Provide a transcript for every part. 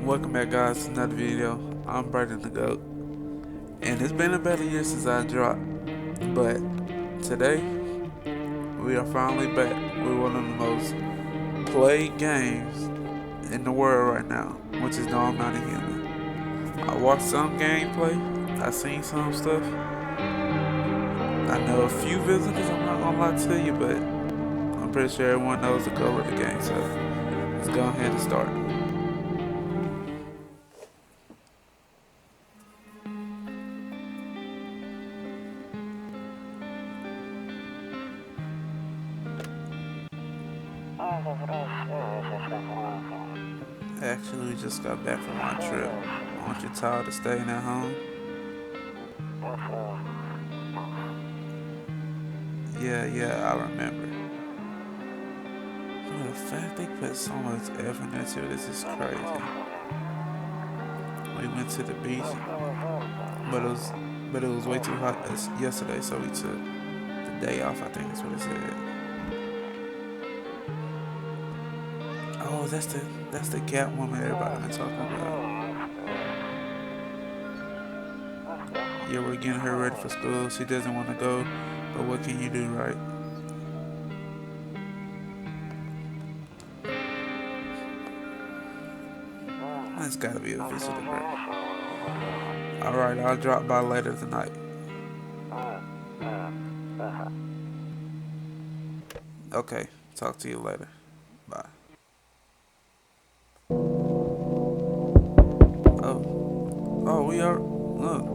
Welcome back, guys, to another video. I'm Brandon the GOAT, and it's been about a year since I dropped, but today we are finally back with one of the most played games in the world right now, which is No I'm Not a Human. I watched some gameplay, I seen some stuff. I know a few visitors, I'm not gonna lie to you, but I'm pretty sure everyone knows the color of the game, so let's go ahead and start. Actually, we just got back from our trip. Aren't you tired of staying at home? Yeah, I remember. But the fact they put so much effort into this is crazy. We went to the beach, but it was way too hot yesterday, so we took the day off. I think that's what it said. Oh, that's the Gap woman everybody been talking about. Yeah, we're getting her ready for school. She doesn't want to go, but what can you do, right? That's gotta be a visitor break. Alright, I'll drop by later tonight. Okay, talk to you later. Bye. Oh, we are. Well.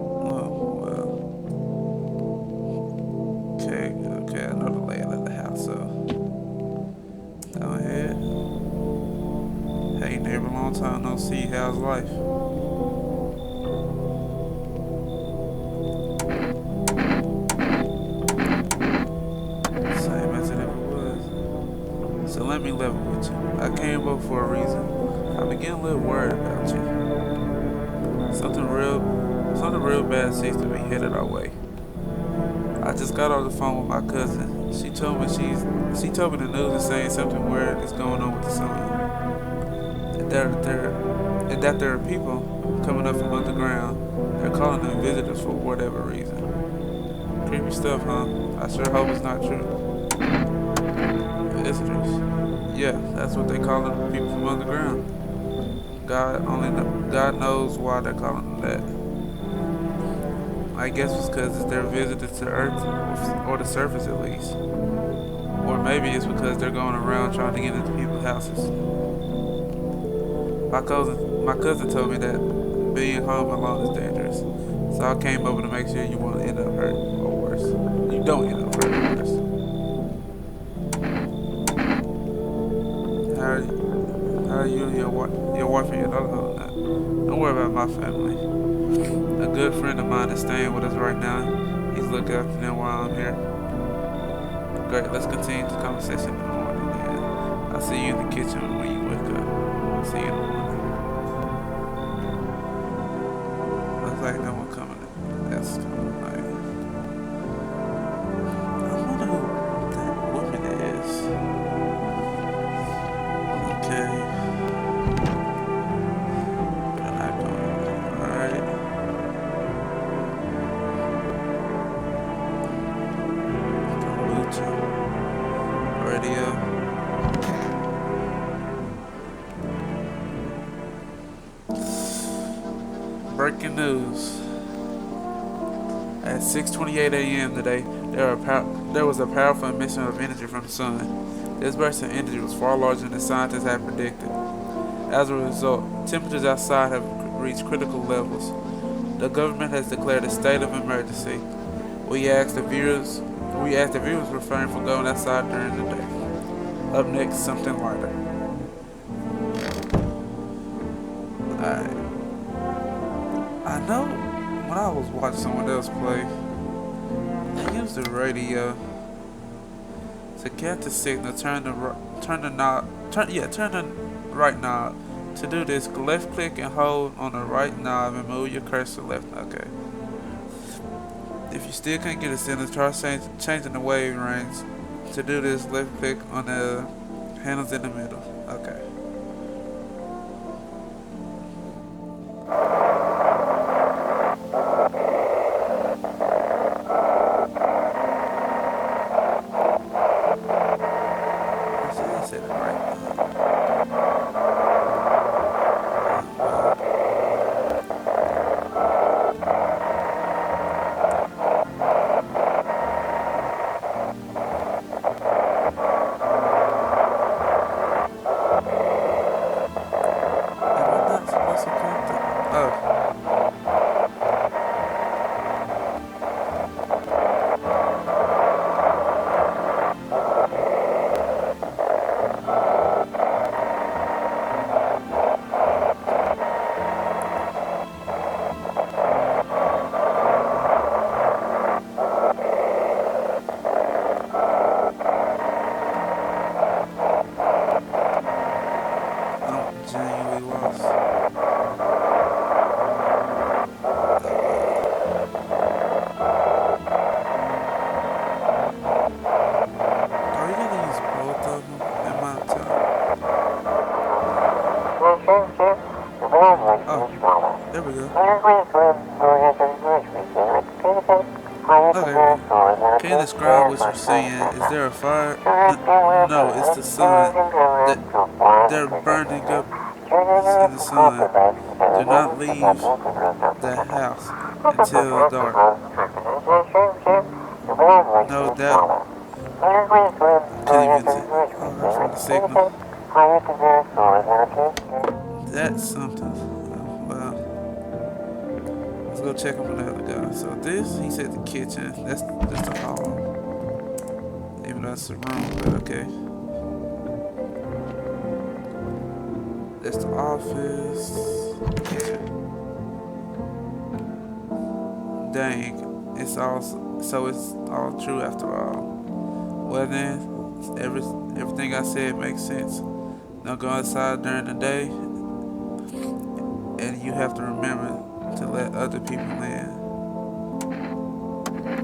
Okay, I know the layout of the house, so. Go ahead. Hey, neighbor, long time no see. How's life? Same as it ever was. So let me level with you. I came up for a reason. I began a little worried about you. Something real bad seems to be headed our way. I just got off the phone with my cousin. She told me the news is saying something weird is going on with the sun. And that there are people coming up from underground. They're calling them visitors for whatever reason. Creepy stuff, huh? I sure hope it's not true. Visitors. Yeah, that's what they call them, people from underground. God knows why they're calling them that. I guess it's because it's their visitors to Earth, or the surface at least. Or maybe it's because they're going around trying to get into people's houses. My cousin told me that being home alone is dangerous. So I came over to make sure you won't end up hurt or worse. You don't end up hurt or worse. How are you and your wife and your daughter holding that? Don't worry about my family. A good friend of mine is staying with us right now. He's looking after them while I'm here. Great, let's continue the conversation in the morning. Yeah. I'll see you in the kitchen when you wake up. See you in the morning. Looks like no one coming. That's coming. Like, I wonder who that woman is. Okay. But I'm not going. Alright. Radio. Breaking news. At 6:28 a.m. today, there was a powerful emission of energy from the sun. This burst of energy was far larger than the scientists had predicted. As a result, temperatures outside have reached critical levels. The government has declared a state of emergency. We ask the viewers refrain from going outside during the day. Up next, something lighter. Alright. I know when I was watching someone else play, they used the radio to get the signal, turn the right knob. To do this, left click and hold on the right knob and move your cursor left. Okay. If you still can't get a signal, try changing the wave range. To do this, left click on the handles in the middle. Okay. genuinely lost. Are you gonna use both of them in my time? Oh, there we go. Okay. Can you describe what you're seeing? Is there a fire? No, it's the sun. They're burning up in the sun. Do not leave the house until dark. No doubt. Couldn't even see. Oh, that's from the signal. That's something. Well, let's go check on the other guy. So this, he said the kitchen. That's the hall. Even though that's the room, but okay. That's the office. Kitchen. Dang. It's all so it's all true after all. Well then, everything I said makes sense. Don't go outside during the day, and you have to remember to let other people in.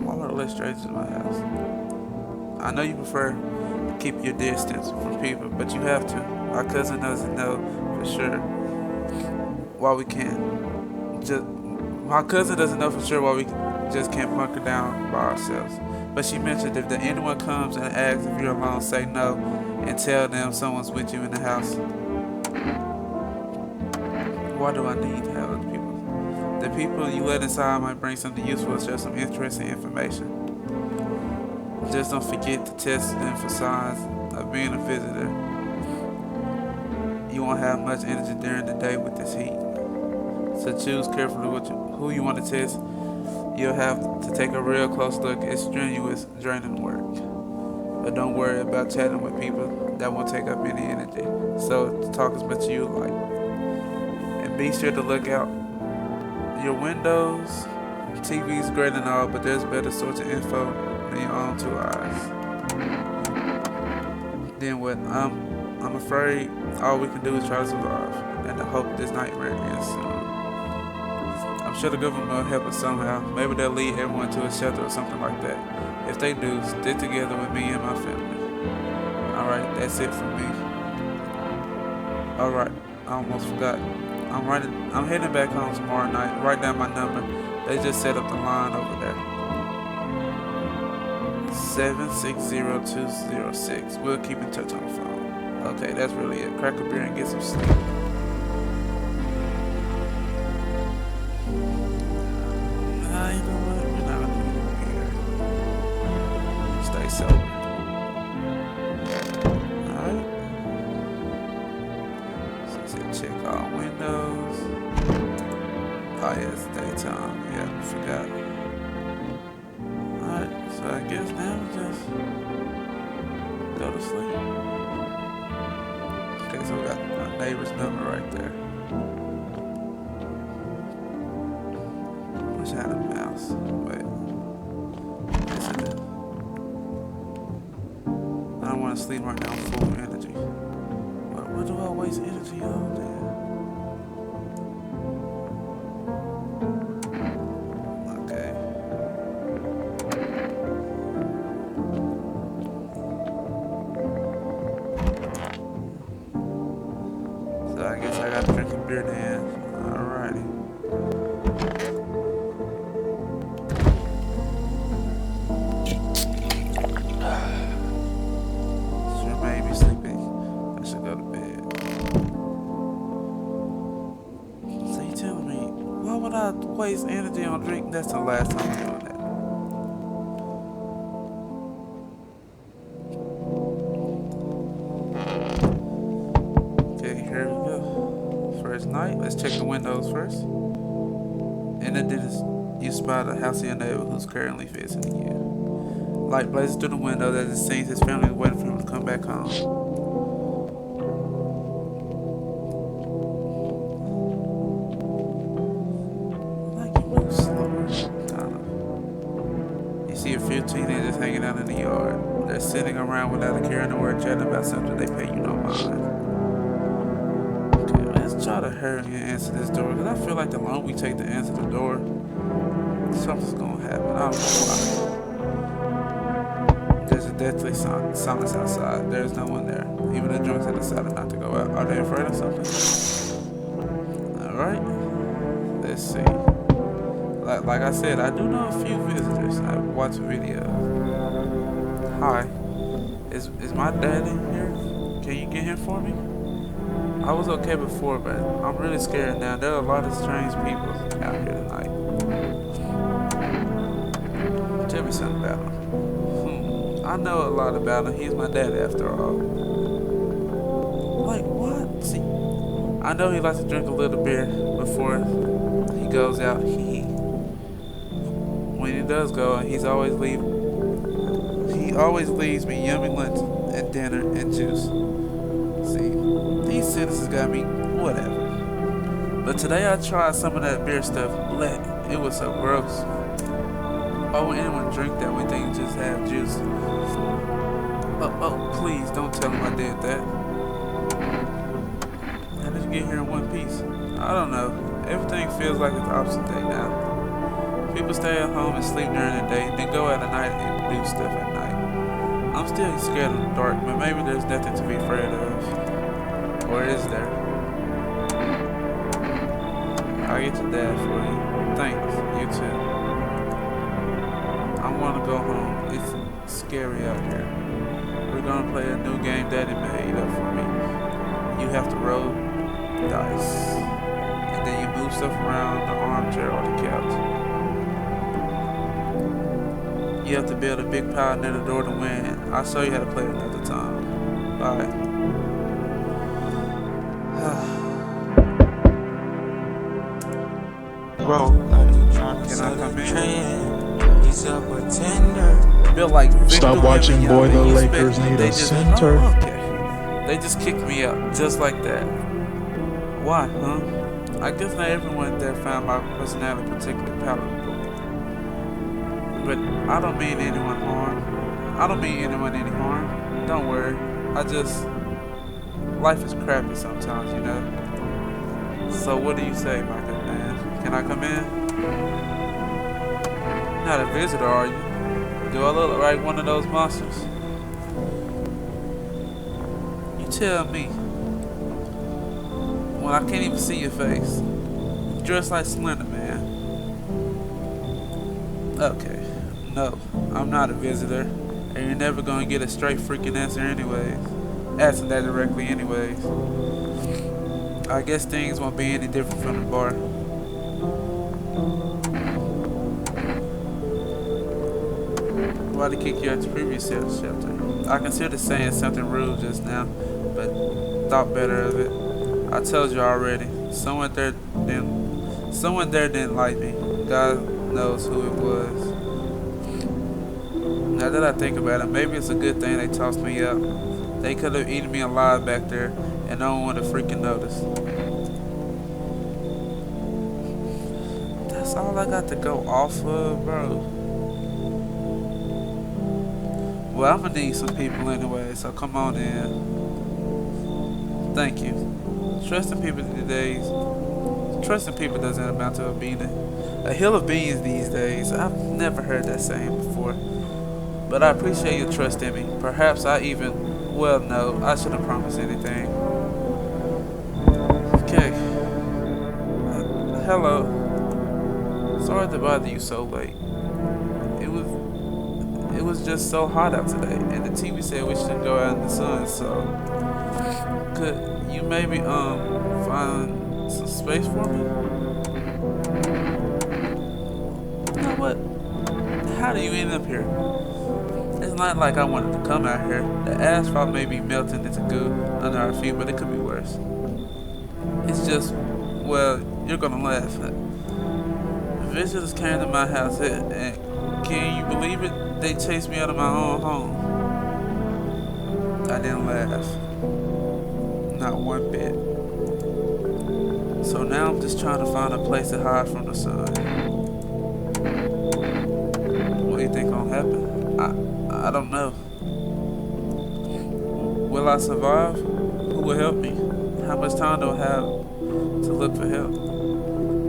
Why would I let strangers in my house? I know you prefer to keep your distance from people, but you have to. My cousin doesn't know for sure why we can't. My cousin doesn't know for sure why we just can't bunker down by ourselves. But she mentioned if anyone comes and asks if you're alone, say no and tell them someone's with you in the house. Why do I need to have other people? The people you let inside might bring something useful or share some interesting information. Just don't forget to test them for signs of being a visitor. You won't have much energy during the day with this heat. So choose carefully who you want to test. You'll have to take a real close look at strenuous, draining work. But don't worry about chatting with people that won't take up any energy. So talk as much as you like. And be sure to look out your windows. TV's great and all, but there's better sorts of info than your own two eyes. Then what? I'm afraid all we can do is try to survive, and I hope this nightmare ends soon. I'm sure the government will help us somehow. Maybe they'll lead everyone to a shelter or something like that. If they do, stick together with me and my family. Alright, that's it for me. Alright, I almost forgot. I'm heading back home tomorrow night. Write down my number. They just set up the line over there. 760206. We'll keep in touch on the phone. Okay, that's really it. Crack a beer and get some sleep. You know what? We're not gonna need a beer. Stay sober. Alright. So it said check all windows. Oh yeah, it's daytime. Yeah, I forgot. Alright, so I guess now we just go to sleep. Okay, so we got our neighbor's number right there. Wish I had a mouse. Wait. Yes, I did. I don't want to sleep right now. I'm full of energy. But what do I waste energy on then? Okay. So I guess I gotta drink a beer then. Alrighty. Sure made me sleepy. I should go to bed. So you telling me, why would I waste energy on drink? That's the last time I'm doing that. Okay, here we go. First night, let's check the windows first. And then you spot a house in your neighbor who's currently visiting you. Light blazes through the window as it seems his family is waiting for him to come back home. Like you move slower, kind of. You see a few teenagers hanging out in the yard. They're sitting around without a care in the world, chatting about something they pay you no mind. Okay. try to hurry and answer this door, because I feel like the longer we take to answer the door, something's gonna happen. I don't know why. There's a deathly silence outside. There's no one there. Even the drunks have decided not to go out. Are they afraid of something? Alright. Let's see. Like I said, I do know a few visitors. I watch videos. Hi. Is my dad in here? Can you get him for me? I was okay before, but I'm really scared now. There are a lot of strange people out here tonight. Tell me something about him. I know a lot about him. He's my dad after all. Like what? See, I know he likes to drink a little beer before he goes out. When he does go, he always leaves me yummy lunch and dinner and juice. See, these sentences got me whatever. But today I tried some of that beer stuff. It was so gross. Why would anyone drink that when they can just have juice? Oh, please don't tell him I did that. How did you get here in one piece? I don't know. Everything feels like it's the opposite day now. People stay at home and sleep during the day, then go out at night and do stuff at night. I'm still scared of the dark, but maybe there's nothing to be afraid of. Or is there? I'll get your dad for you. Thanks, you too. I want to go home. It's scary out here. We're gonna play a new game Daddy made up for me. You have to roll dice. And then you move stuff around the armchair or the couch. You have to build a big pile near the door to win. I'll show you how to play another time. Bye. Bro, can I come in? Built like Stop watching Boy the Lakers Need a Center. Oh, okay. They just kicked me out just like that. Why, huh? I guess not everyone there found my personality particularly palatable. But I don't mean anyone harm. I don't mean anyone any harm. Don't worry. Life is crappy sometimes, you know. So what do you say, my good man? Can I come in? Not a visitor, are you? Do I look like one of those monsters? You tell me. When I can't even see your face. You dress like Slender Man. Okay. No, I'm not a visitor. And you're never gonna get a straight freaking answer anyways. Asking that directly anyways. I guess things won't be any different from the bar. Why did kick you out the previous shelter? I considered saying something rude just now, but thought better of it. I told you already. Someone there didn't like me. God knows who it was. Now that I think about it, maybe it's a good thing they tossed me up. They could have eaten me alive back there, and no one would have freaking noticed. That's all I got to go off of, bro. Well, I'm gonna need some people anyway, so come on in. Thank you. Trusting people doesn't amount to a hill of beans these days. I've never heard that saying before. But I appreciate your trust in me. Perhaps no, I shouldn't promise anything. Okay. Hello. Sorry to bother you so late. It was just so hot out today, and the TV said we shouldn't go out in the sun, so could you maybe find some space for me? You know what? How do you end up here? It's not like I wanted to come out here. The asphalt may be melting into goo under our feet, but it could be worse. It's just, well, you're gonna laugh. Visitors came to my house, and can you believe it? They chased me out of my own home. I didn't laugh. Not one bit. So now I'm just trying to find a place to hide from the sun. What do you think gonna happen? I don't know. Will I survive? Who will help me? How much time do I have to look for help?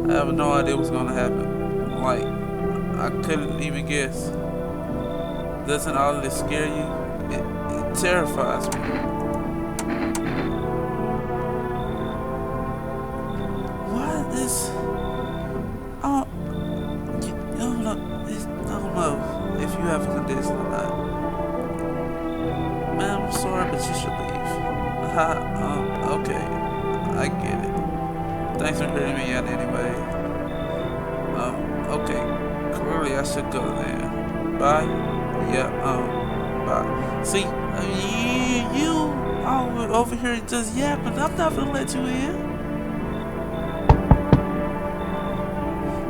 I have no idea what's gonna happen. Like, I couldn't even guess. Doesn't all of this scare you? It terrifies me. What is... I don't know if you have a condition or not. Man, I'm sorry, but you should leave. Okay. I get it. Thanks for hearing me out anyway. Okay. Clearly I should go then. Bye. Yeah, bye. See, you all over here just yapping. I'm not gonna let you in.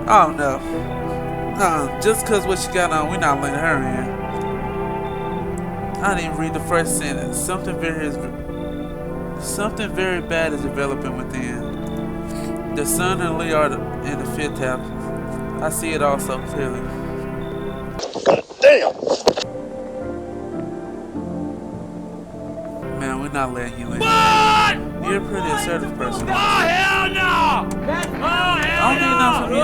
Oh no. Just cause what she got on, we're not letting her in. I didn't even read the first sentence. Something very bad is developing within. The sun and Lee are in the fifth house. I see it all so clearly. God damn! Man, we're not letting you in. What? You're a pretty assertive person. Oh, hell no! I don't need nothing from you.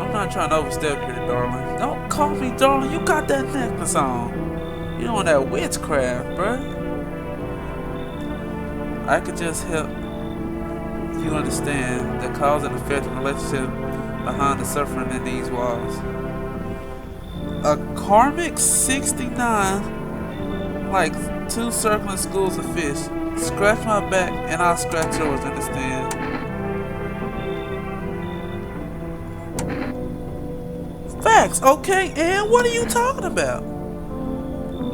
I'm not trying to overstep here, darling. Don't call me darling. You got that necklace on. You on that witchcraft, bruh. I could just help you understand the cause and effect of relationship behind the suffering in these walls. A karmic 69, like 2 circling schools of fish. Scratch my back and I'll scratch yours, understand? Facts, okay, and what are you talking about?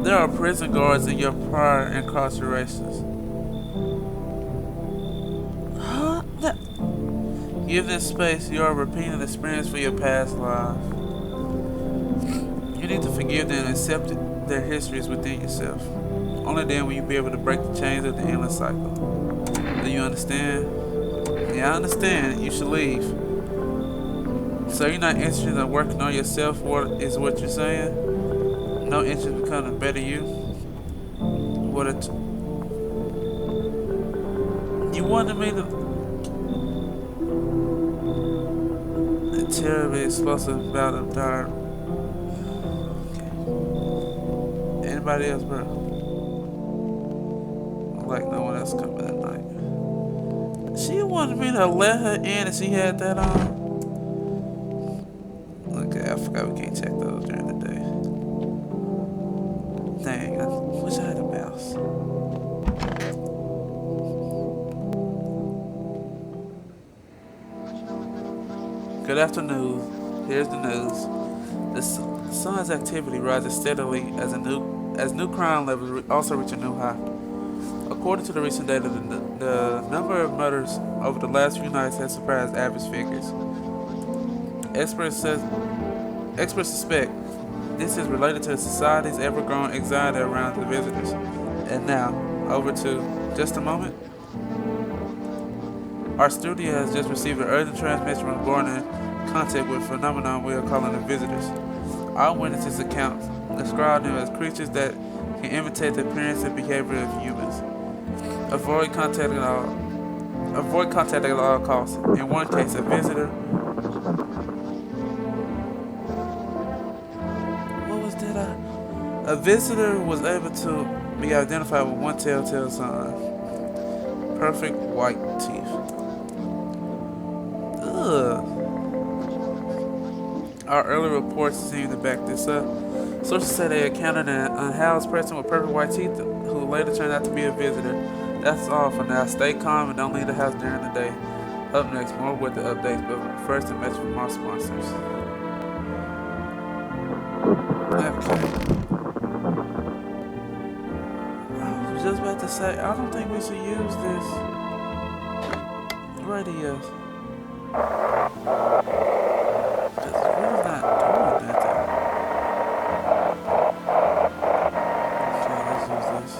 There are prison guards in your prior incarcerations. Huh? Give this space. You are repeating the experience for your past life. You need to forgive them and accept their histories within yourself. Only then will you be able to break the chains of the endless cycle. Do you understand? Yeah, I understand. You should leave. So you're not interested in working on yourself, what is what you're saying? No interest in becoming a better you? What you wanted me to... A terribly explosive bout of dire... Okay. Anybody else, bro? Like no one else coming that night. She wanted me to let her in and she had that on. Okay, I forgot we can't check those during the day. Dang, I wish I had a mouse. Good afternoon. Here's the news. The sun's activity rises steadily as new crime levels also reach a new high. According to the recent data, the number of murders over the last few nights has surpassed average figures. Experts suspect this is related to society's ever-growing anxiety around the visitors. And now, over to just a moment. Our studio has just received an urgent transmission from born in contact with a phenomenon we are calling the visitors. Our witnesses' accounts describe them as creatures that can imitate the appearance and behavior of humans. Avoid contact at all costs. In one case, a visitor. A visitor was able to be identified with one telltale sign: perfect white teeth. Ugh. Our early reports seem to back this up. Sources say they encountered an unhoused person with perfect white teeth who later turned out to be a visitor. That's all for now. Stay calm and don't leave the house during the day. Up next, more with the updates, but first a message from our sponsors. Okay. I was just about to say, I don't think we should use this radio. Because it's really not doing nothing. Okay, let's use this.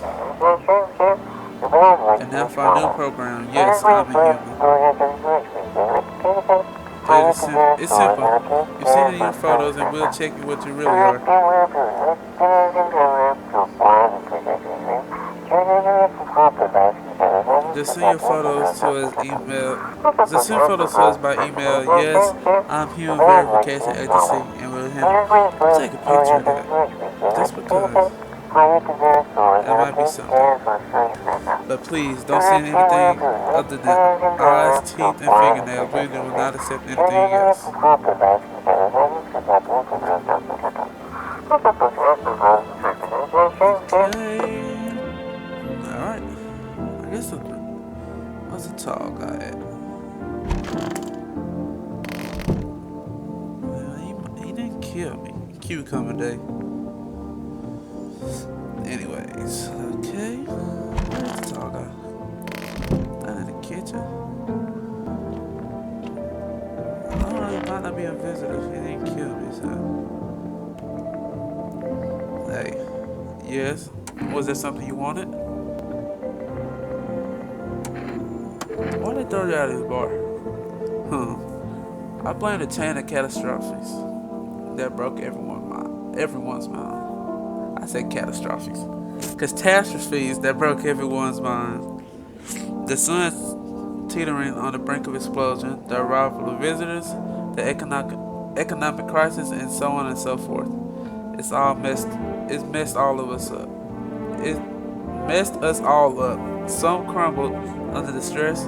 And now for our new program. Yes, I'm a human. It's simple. You see it in your photos and we'll check you what you really are. Just send your photos to his email. Just send photos to us by email. Yes, I'm Human Verification Agency, and we'll take a picture of that. Just because that might be something. But please don't send anything other than eyes, teeth, and fingernails. We will not accept anything else. Okay. Alright. I guess what's a tall guy at? He didn't kill me. Cucumber day. Anyways, okay. Where's the tall guy? Not in the kitchen. Oh, he might not be a visitor. He didn't kill me, so. Hey. Yes? Was there something you wanted? Why they throw you out of this bar? I blame the chain of catastrophes that broke everyone's mind. I said catastrophes. Catastrophes that broke everyone's mind. The sun's teetering on the brink of explosion, the arrival of visitors, the economic crisis, and so on and so forth. It's messed all of us up. It messed us all up. Some crumbled under the stress,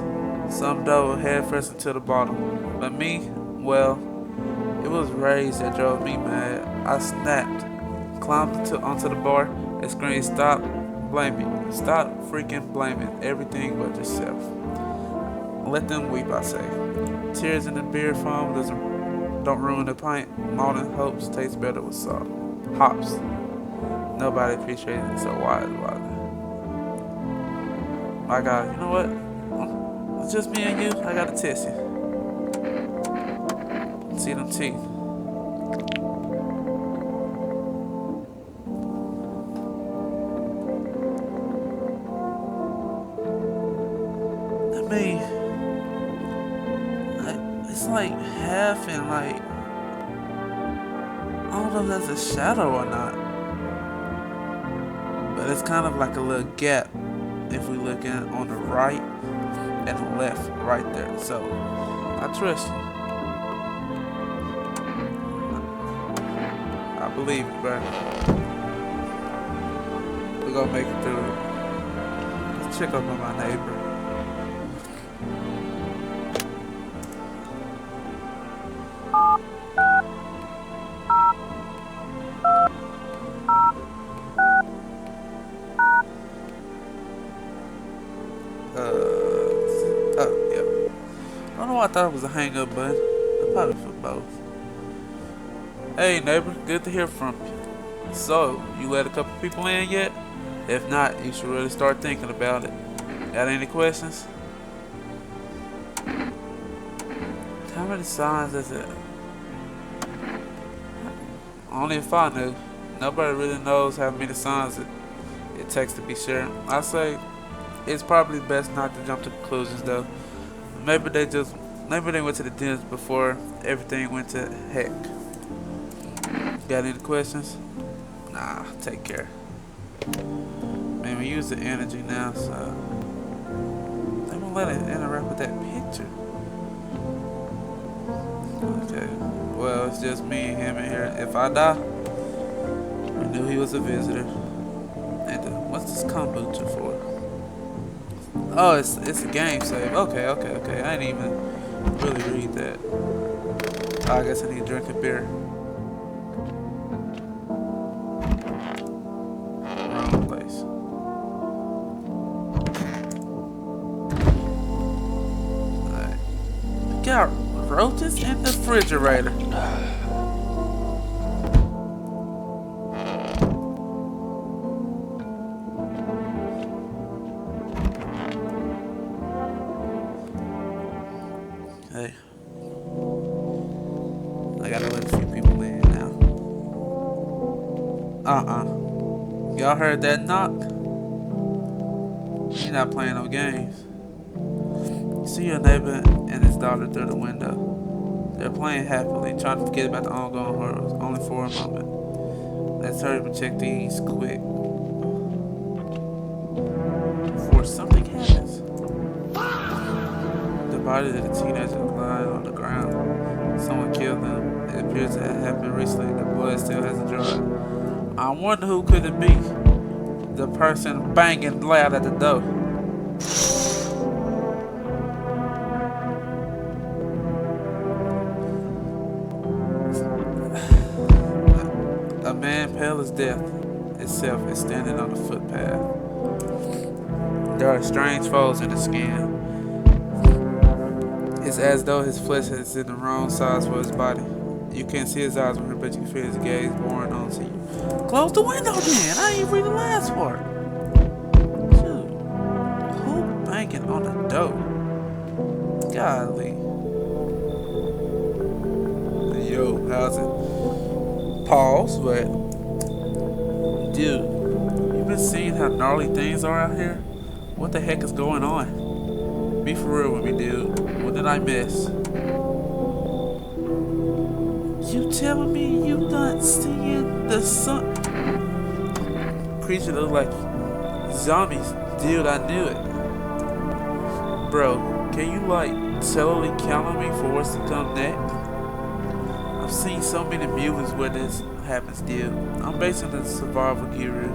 some dove headfirst into the bottom. But me, well, it was rage that drove me mad. I snapped, climbed onto the bar, and screamed, "Stop blaming. Stop freaking blaming everything but yourself." Let them weep, I say. Tears in the beer foam don't ruin the pint. Modern hopes taste better with salt. Hops. Nobody appreciates it, so why? My God, you know what? It's just me and you. I gotta test you. See them teeth. I mean, it's like half and like, I don't know if that's a shadow or not. But it's kind of like a little gap if we look at on the right and the left right there. So I trust you. I believe you, bro. We're gonna make it through. Let's check up on my neighbor. I thought it was a hang up button. Probably for both. Hey neighbor, good to hear from you. So, you let a couple people in yet? If not, you should really start thinking about it. Got any questions? How many signs is it? Only if I knew. Nobody really knows how many signs it takes to be sure. I say it's probably best not to jump to conclusions though. Maybe they went to the dentist before everything went to heck. Got any questions? Nah, take care. Man, we use the energy now, so they won't let it interact with that picture. Okay, well, it's just me and him in here. If I die, we knew he was a visitor. And what's this kombucha for? Oh, it's a game save. Okay. I didn't even really read that. Oh, I guess I need to drink a beer. Wrong place. Alright. We got roaches in the refrigerator. Hey, I gotta let a few people in now. Y'all heard that knock? You're not playing no games. See your neighbor and his daughter through the window. They're playing happily, trying to forget about the ongoing horrors, only for a moment. Let's hurry up and check these quick before something happens. body of the teenager lying on the ground. Someone killed them. It appears to have happened recently. The blood still hasn't dried. I wonder who could it be? The person banging loud at the door. A man pale as death itself is standing on the footpath. There are strange folds in his skin. It's as though his flesh is in the wrong size for his body. You can't see his eyes on her, but you can feel his gaze boring onto you. Close the window then! I ain't read the last part. Dude, who banging on the door? Golly. Yo, how's it? Pause, but dude, you been seeing how gnarly things are out here? What the heck is going on? Be for real with me, dude. What did I miss? You telling me you not seeing the sun? Creature look like zombies. Dude, I knew it. Bro, can you like totally count on me for what's to come next? I've seen so many movies where this happens, dude. I'm basically the survival guru.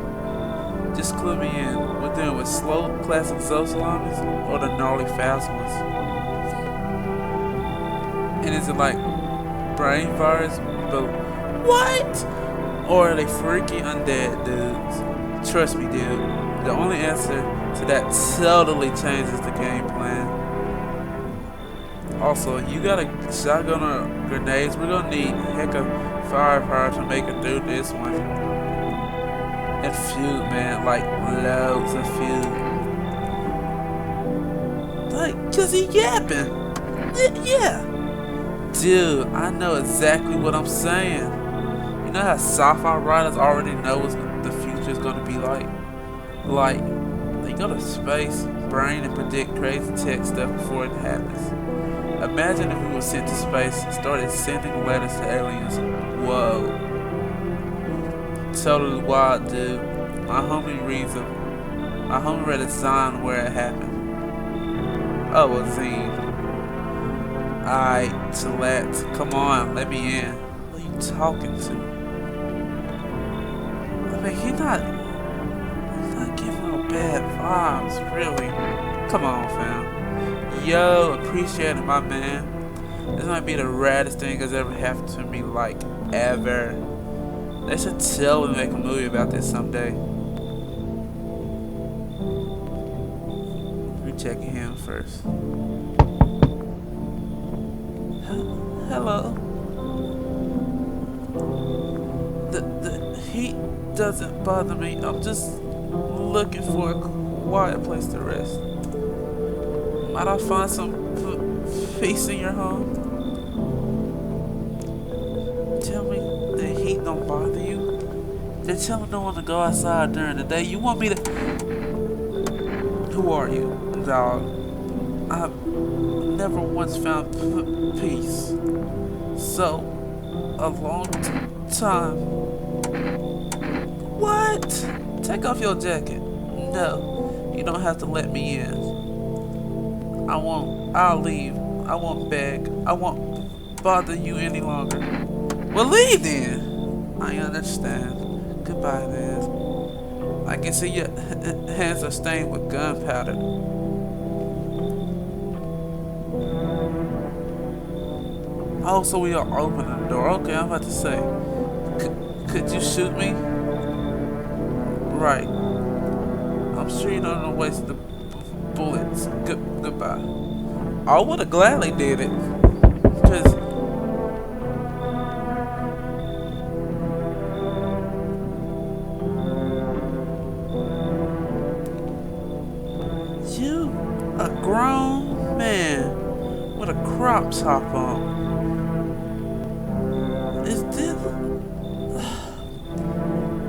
Just clue me in. We're dealing with slow classic zombies or the gnarly fast ones. And is it like brain virus, but what? Or are they freaky undead dudes? Trust me, dude. The only answer to that totally changes the game plan. Also, you got a shotgun or grenades? We're gonna need heck of firepower to make it through this one. And food, man, like loads of food. Like, cause he yapping. Yeah. Dude, I know exactly what I'm saying. You know how sci-fi writers already know what the future is gonna be like? Like, they go to space, brain, and predict crazy tech stuff before it happens. Imagine if we were sent to space and started sending letters to aliens. Whoa. Totally wild, dude. My homie read a sign where it happened. Oh, a zine. Alright, Gillette, come on, let me in. Who are you talking to? I mean, he's not giving no bad vibes, really. Come on, fam. Yo, appreciate it, my man. This might be the raddest thing that's ever happened to me, like, ever. They should totally make a movie about this someday. We're checking him first. Hello. The heat doesn't bother me. I'm just looking for a quiet place to rest. Might I find some peace in your home? Tell me the heat don't bother you? They tell me no one to go outside during the day. You want me to... Who are you, dog? I've never once found peace. So, a long time. What? Take off your jacket. No, you don't have to let me in. I'll leave. I won't beg. I won't bother you any longer. Well, leave then. I understand. Goodbye, man. I can see your hands are stained with gunpowder. Oh, so we are opening the door. Okay, I'm about to say. Could you shoot me? Right. I'm sure you don't want to waste the bullets. Goodbye. I would have gladly did it. Cause you, a grown man with a crop top on. Is this?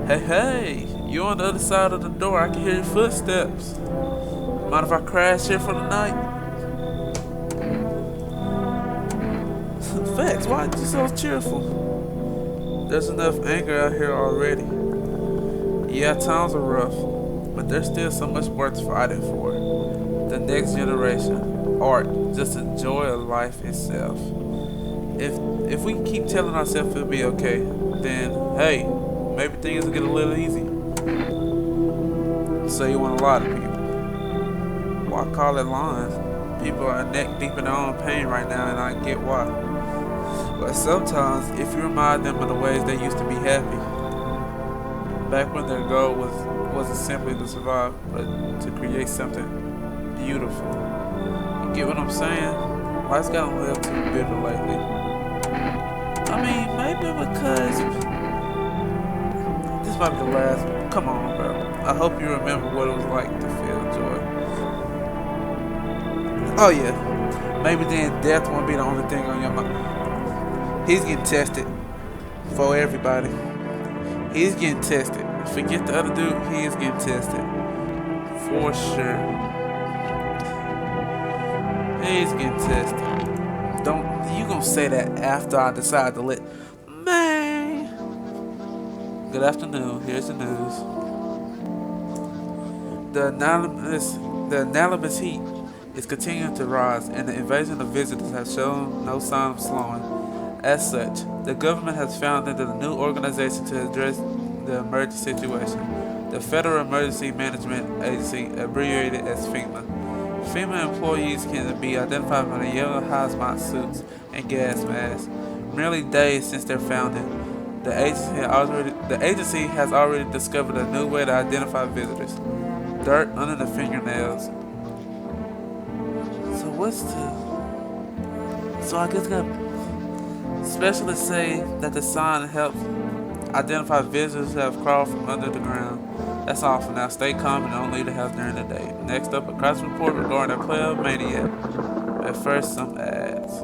Hey, you on the other side of the door. I can hear your footsteps. Mind if I crash here for the night? Facts, why are you so cheerful? There's enough anger out here already. Yeah, times are rough, but there's still so much worth fighting for. The next generation. art. Just enjoy life itself. If we keep telling ourselves it'll be okay, then hey, maybe things will get a little easy. So you want to lie to people. Why call it lying? People are neck deep in their own pain right now, and I get why. But sometimes, if you remind them of the ways they used to be happy, back when their goal wasn't simply to survive, but to create something beautiful. You get what I'm saying? Life's gotten a little too bitter lately. I mean, maybe because this might be the last. Come on, bro. I hope you remember what it was like to feel joy. Oh yeah, maybe then death won't be the only thing on your mind. He's getting tested for everybody. He's getting tested. Forget the other dude. He is getting tested for sure. He's getting tested. Don't you gonna say that after I decide to let man? Good afternoon. Here's the news. The anonymous heat is continuing to rise, and the invasion of visitors has shown no sign of slowing. As such, the government has founded a new organization to address the emergency situation, the Federal Emergency Management Agency, abbreviated as FEMA. FEMA employees can be identified by the yellow hazmat suits and gas masks. Merely days since their founding, the agency has already discovered a new way to identify visitors: dirt under the fingernails. So I guess specialists say that the sign helps identify visitors who have crawled from under the ground. That's all for now. Stay calm and don't leave the house during the day. Next up, a crisis report regarding a player maniac. At first, some ads.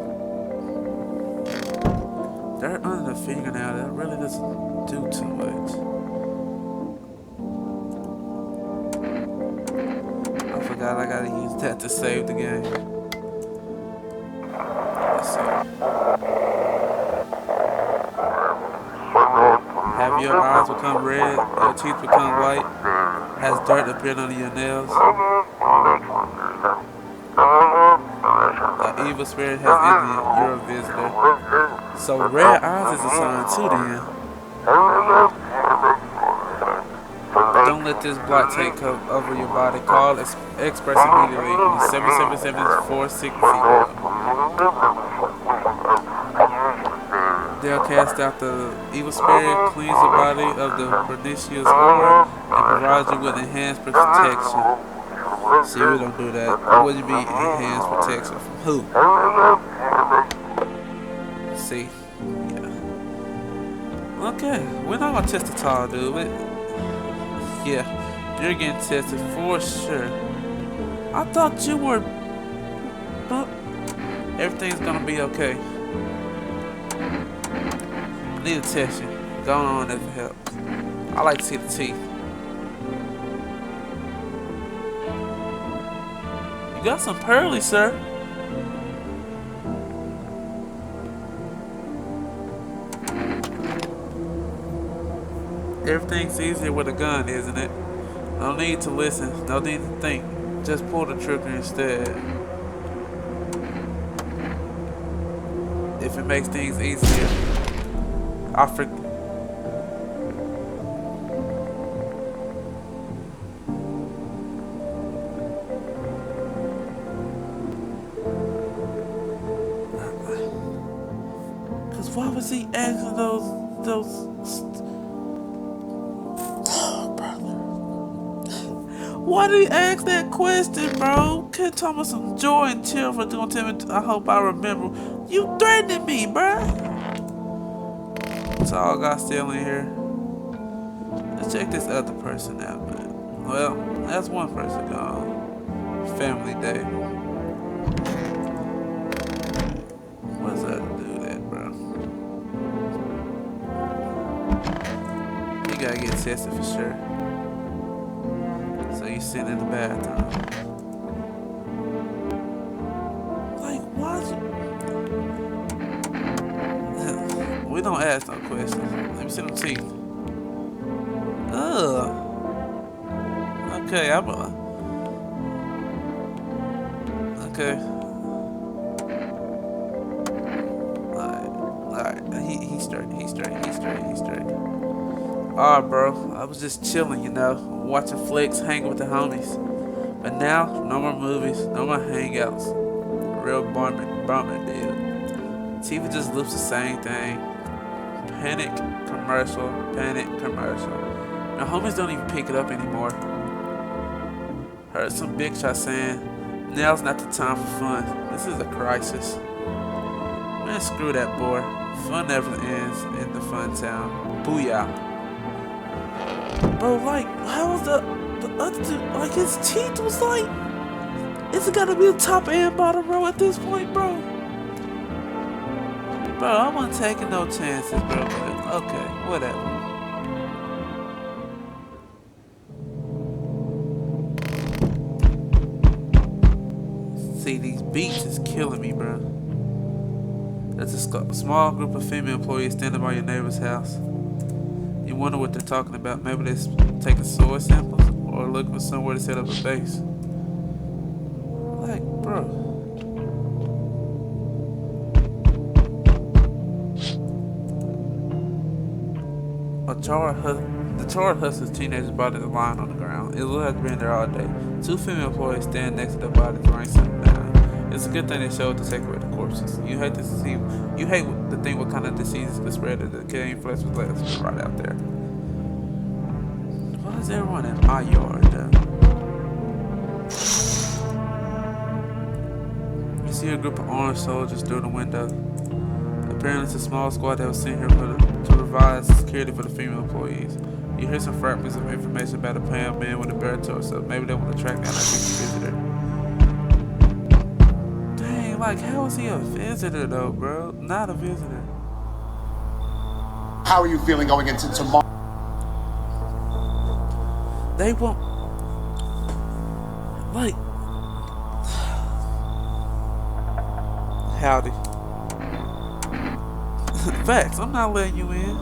Dirt under the fingernail, that really doesn't do too much. I forgot I gotta use that to save the game. Let's see. Have your eyes become red? Your teeth become white? Has dirt appeared under your nails? An evil spirit has entered you. You're a visitor. So red eyes is a sign too then. Don't let this block take over your body. Call experts immediately. 777-4660. They'll cast out the evil spirit, cleanse the body of the pernicious aura, and provide you with enhanced protection. See, we don't do that. What would you be enhanced protection from who? See? Yeah. Okay, we're not gonna test the tall dude. Yeah, you're getting tested for sure. I thought you were... But everything's gonna be okay. I need to test you. Going on if it helps. I like to see the teeth. You got some pearly, sir. Everything's easier with a gun, isn't it? No need to listen, no need to think. Just pull the trigger instead. If it makes things easier, I forget. Cause why was he asking those Why did he ask that question, bro? Could tell me some joy and chill for doing tell me. I hope I remember. You threatening me, bro. That's all I got still in here. Let's check this other person out, man. Well, that's one person gone. Family day. What's that to do that, bro? You gotta get tested for sure. So you sitting in the bathroom. Like, why'd you... We don't ask no questions. Let me see them teeth. Ugh. Okay, okay. Ah, bro, I was just chilling, you know, watching flicks, hanging with the homies. But now, no more movies, no more hangouts. Real bummer, dude. TV just loops the same thing. Panic commercial, panic commercial. Now homies don't even pick it up anymore. Heard some big shot saying, now's not the time for fun. This is a crisis. Man, screw that boy. Fun never ends in the fun town. Booyah. Bro, like, how was the other dude, like his teeth was like, is it gotta be the top and bottom row at this point, bro? Bro, I wasn't taking no chances, bro, but okay, whatever. See, these beats is killing me, bro. There's a small group of female employees standing by your neighbor's house. You wonder what they're talking about. Maybe they're taking soil samples or looking for somewhere to set up a base. Like, bro. The charred hustler's teenager's body is lying on the ground. It looks like it's been there all day. Two female employees stand next to the bodies, writing something down. It's a good thing they showed to take away the corpses. You hate to think what kind of diseases could spread if the decaying flesh was left right out there. Why is everyone in my yard, though? You see a group of armed soldiers through the window. Apparently it's a small squad that was sent here to provide security for the female employees. You hear some fragments of information about a pale man with a bare torso. Maybe they want to track down that visitor. Dang, like, how is he a visitor though, bro? Not a visitor. How are you feeling going into tomorrow? They won't. Like. Howdy. Facts, I'm not letting you in.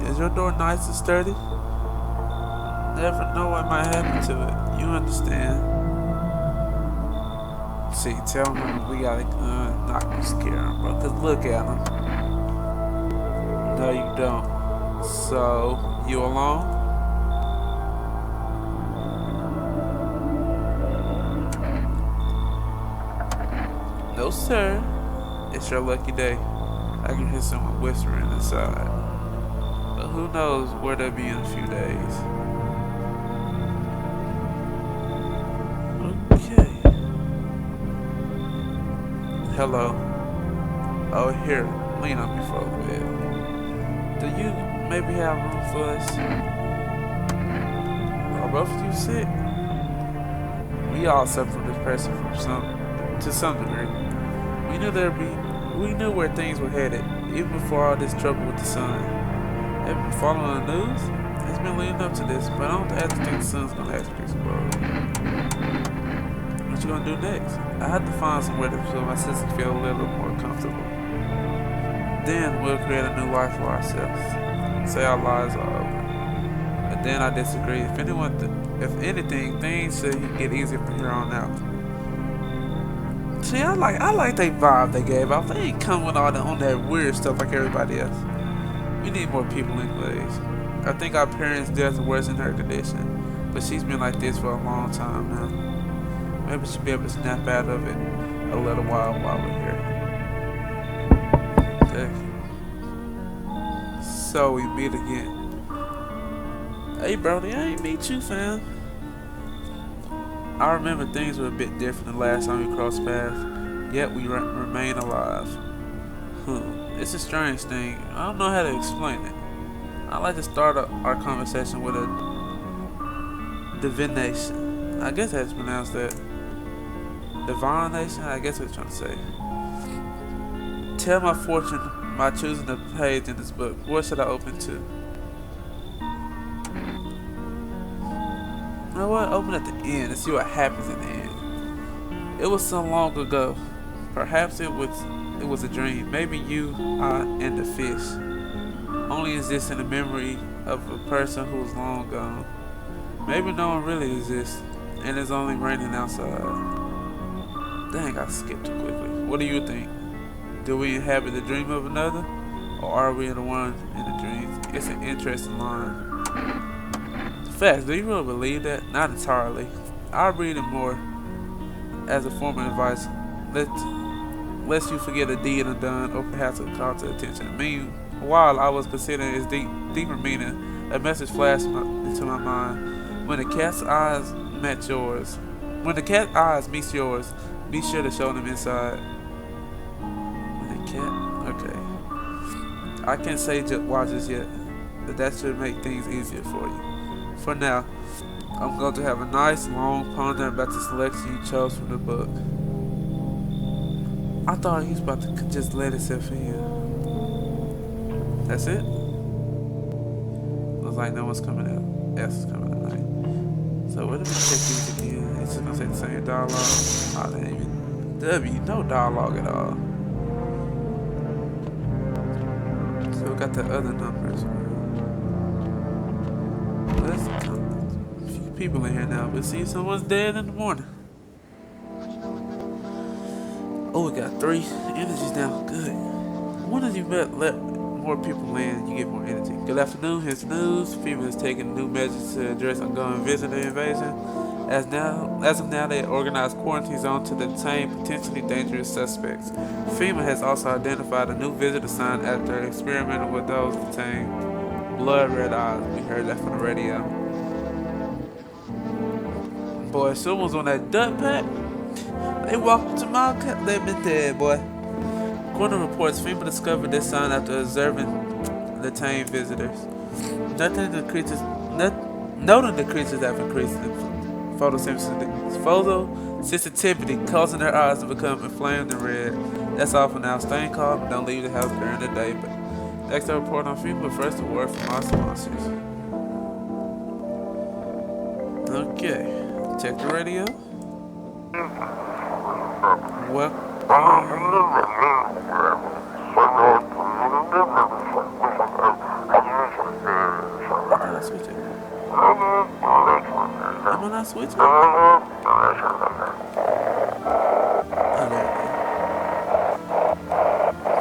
Is your door nice and sturdy? Never know what might happen to it. You understand? See, tell him we got a gun. Not gonna scare him, bro. Cause look at him. No, you don't. So, you alone? No, sir. It's your lucky day. I can hear someone whispering inside. But who knows where they'll be in a few days. Okay. Hello. Oh, here. Lean on me for a bit. Do you maybe have room for us? Are both of you sick? We all suffer from depression to some degree. We knew where things were headed, even before all this trouble with the sun. Have you been following the news? It's been leading up to this, but I don't actually think the sun's gonna actually explode. What you gonna do next? I had to find somewhere to so my sister feel a little more comfortable. Then we'll create a new life for ourselves. Say our lives are over. But then I disagree. If anything, things should get easier from here on out. See, I like that vibe they gave off. They ain't coming on that weird stuff like everybody else. We need more people anyways. I think our parents' death worsened her condition, but she's been like this for a long time now. Maybe she'll be able to snap out of it a little while we're here. Okay. So we meet again. Hey, Brody, I ain't meet you, fam. I remember things were a bit different the last time we crossed paths, yet we remain alive. It's a strange thing. I don't know how to explain it. I like to start our conversation with a divination. I guess that's pronounced that. Divination? I guess what I'm trying to say. Tell my fortune by choosing the page in this book. What should I open to? You know what? Open at the end and see what happens in the end. It was so long ago. Perhaps it was a dream. Maybe you, I, and the fish only exist in the memory of a person who is long gone. Maybe no one really exists, and it's only raining outside. Dang, I skipped too quickly. What do you think? Do we inhabit the dream of another, or are we the one in the dreams? It's an interesting line. Facts, do you really believe that? Not entirely. I read it more as a form of advice. Lest you forget a deed undone or perhaps a call to attention. Meanwhile, I was considering its deeper meaning. A message flashed into my mind. When the cat's eyes met yours, when the cat's eyes meets yours, be sure to show them inside. When the cat, okay. I can't say watch this yet, but that should make things easier for you. For now, I'm going to have a nice long ponder about the selection you chose from the book. I thought he was about to just let himself in. That's it? Looks like no one's coming out. S is coming tonight. So what if we check these again? It's just gonna say the same dialogue. Oh, that ain't even W, no dialogue at all. So we got the other numbers. Let's a few people in here now. We'll see if someone's dead in the morning. Oh, we got 3 energies now. Good. One of you let more people in, you get more energy. Good afternoon. Here's news. FEMA is taking new measures to address ongoing visitor invasion. As of now, they organized quarantine zones to detain potentially dangerous suspects. FEMA has also identified a new visitor sign after experimenting with those detained. Blood red eyes. We heard that from the radio. Boy, someone's on that duck pack. They walked to my cut. They've been dead, boy. According to reports, FEMA discovered this sign after observing detained visitors. Noting the creatures have increased in photosensitivity, causing their eyes to become inflamed and red. That's all for now. Stay calm and don't leave the house during the day. But next to report on FEMA, but first a word from our sponsors. Okay, check the radio. Well. Am I not switching?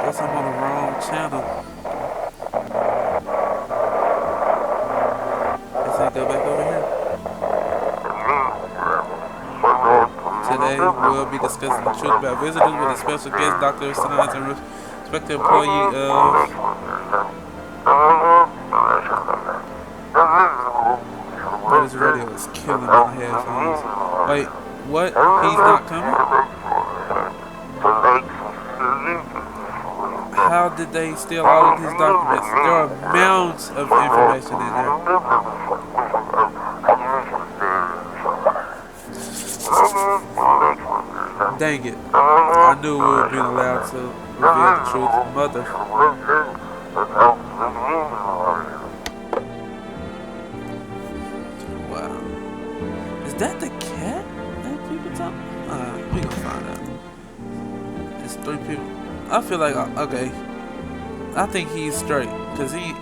Guess I'm on the wrong channel. Guess I go back over here. Today we'll be discussing the truth about visitors with a special guest, Dr. Science and respected employee of... This radio is killing my headphones. Wait, what? He's not coming? How did they steal all of his documents? There are mounds of information in there. Dang it. I knew we were being allowed to reveal the truth. Mother. Wow. Is that the cat that people talk? We gonna find out. It's 3 people. I feel like, okay. I think he's straight. Because he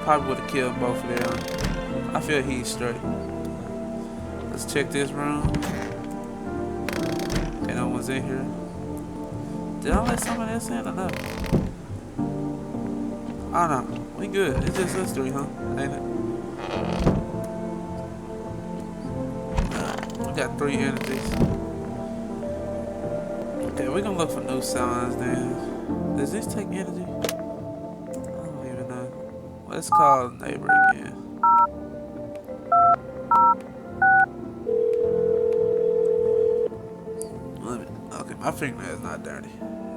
probably would have killed both of them. I feel he's straight. Let's check this room. Okay, no one's in here. Did I let someone else in or no? I don't know. We good. It's just us 3, huh? Ain't it? We got 3 energies. Okay, we're gonna look for new signs then. Does this take energy? I don't even know. Let's call the neighbor again. Okay, my fingernail is not dirty.